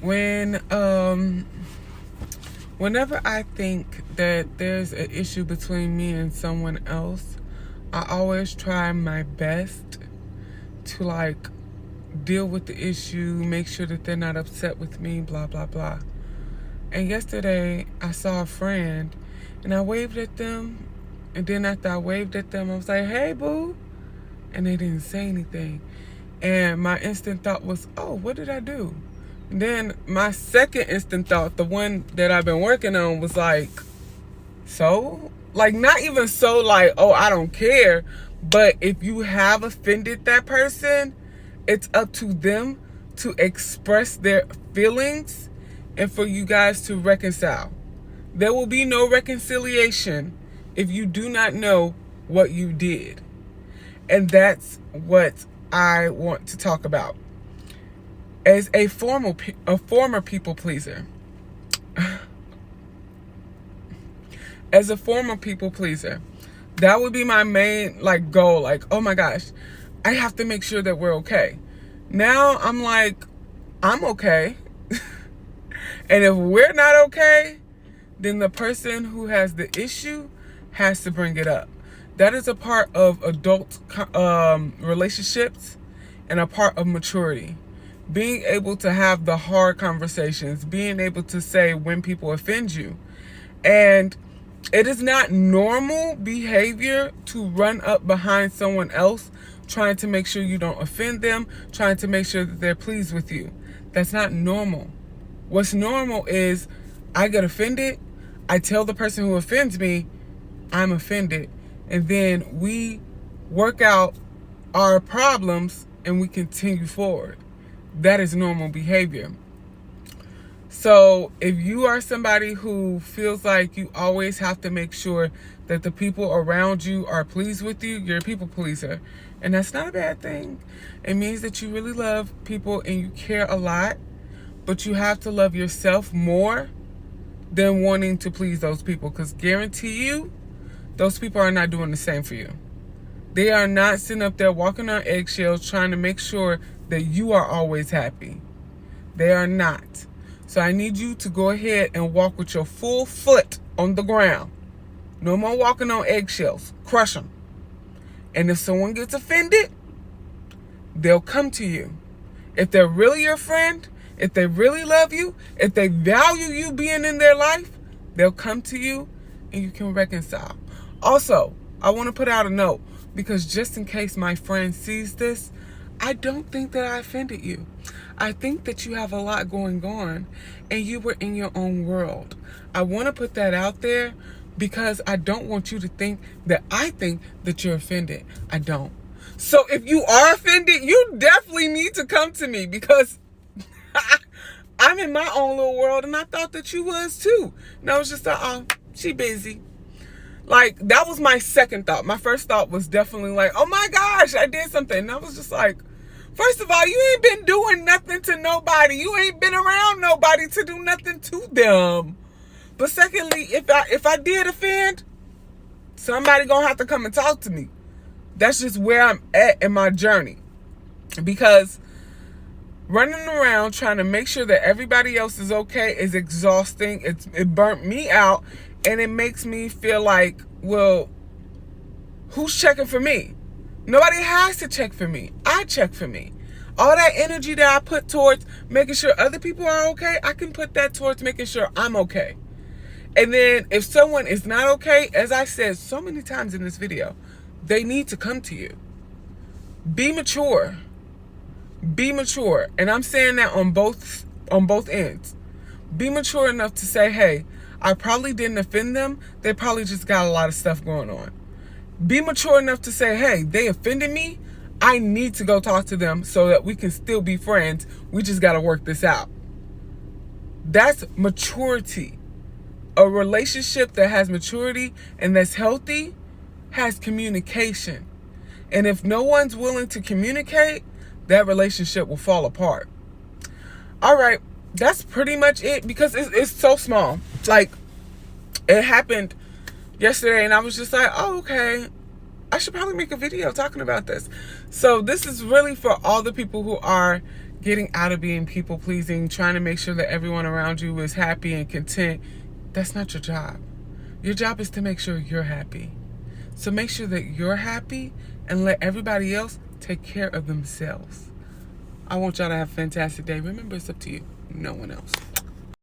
When whenever I think that there's an issue between me and someone else, I always try my best to like deal with the issue, make sure that they're not upset with me, blah blah blah. And yesterday I saw a friend and I waved at them, and then after I waved at them I was like, "Hey boo," and they didn't say anything. And my instant thought was, "Oh, what did I do?" And then my second instant thought, the one that I've been working on, was like, so? Like, not even so like, "Oh, I don't care." But if you have offended that person, it's up to them to express their feelings and for you guys to reconcile. There will be no reconciliation if you do not know what you did. And that's what I want to talk about. As a former people pleaser, as a former people pleaser, that would be my main like goal. Like, oh my gosh, I have to make sure that we're okay. Now I'm like, I'm okay. And if we're not okay, then the person who has the issue has to bring it up. That is a part of adult relationships and a part of maturity. Being able to have the hard conversations, being able to say when people offend you. And it is not normal behavior to run up behind someone else trying to make sure you don't offend them, trying to make sure that they're pleased with you. That's not normal. What's normal is I get offended, I tell the person who offends me, I'm offended, and then we work out our problems and we continue forward. That is normal behavior. So if you are somebody who feels like you always have to make sure that the people around you are pleased with you, you're a people pleaser. And that's not a bad thing. It means that you really love people and you care a lot, but you have to love yourself more than wanting to please those people. Because guarantee you, those people are not doing the same for you. They are not sitting up there walking on eggshells trying to make sure that you are always happy. They are not. So I need you to go ahead and walk with your full foot on the ground. No more walking on eggshells. Crush them. And if someone gets offended, they'll come to you. If they're really your friend, if they really love you, if they value you being in their life, they'll come to you and you can reconcile. Also, I want to put out a note, because just in case my friend sees this, I don't think that I offended you. I think that you have a lot going on and you were in your own world. I want to put that out there because I don't want you to think that I think that you're offended. I don't. So if you are offended, you definitely need to come to me, because I'm in my own little world and I thought that you was too. And I was just like, oh, she busy. Like, that was my second thought. My first thought was definitely like, oh my gosh, I did something. And I was just like, first of all, you ain't been doing nothing to nobody. You ain't been around nobody to do nothing to them. But secondly, if I did offend, somebody gonna have to come and talk to me. That's just where I'm at in my journey. Because running around trying to make sure that everybody else is okay is exhausting. It burnt me out. And it makes me feel like, well, who's checking for me? Nobody has to check for me. I check for me. All that energy that I put towards making sure other people are okay, I can put that towards making sure I'm okay. And then if someone is not okay, as I said so many times in this video, they need to come to you. Be mature. Be mature. And I'm saying that on both ends. Be mature enough to say, hey, I probably didn't offend them. They probably just got a lot of stuff going on. Be mature enough to say, hey, they offended me. I need to go talk to them so that we can still be friends. We just got to work this out. That's maturity. A relationship that has maturity and that's healthy has communication. And if no one's willing to communicate, that relationship will fall apart. All right. That's pretty much it, because it's so small. Like, it happened yesterday and I was just like, oh, okay, I should probably make a video talking about this. So this is really for all the people who are getting out of being people pleasing, trying to make sure that everyone around you is happy and content. That's not your job. Your job is to make sure you're happy. So make sure that you're happy and let everybody else take care of themselves. I want y'all to have a fantastic day. Remember, it's up to you, no one else.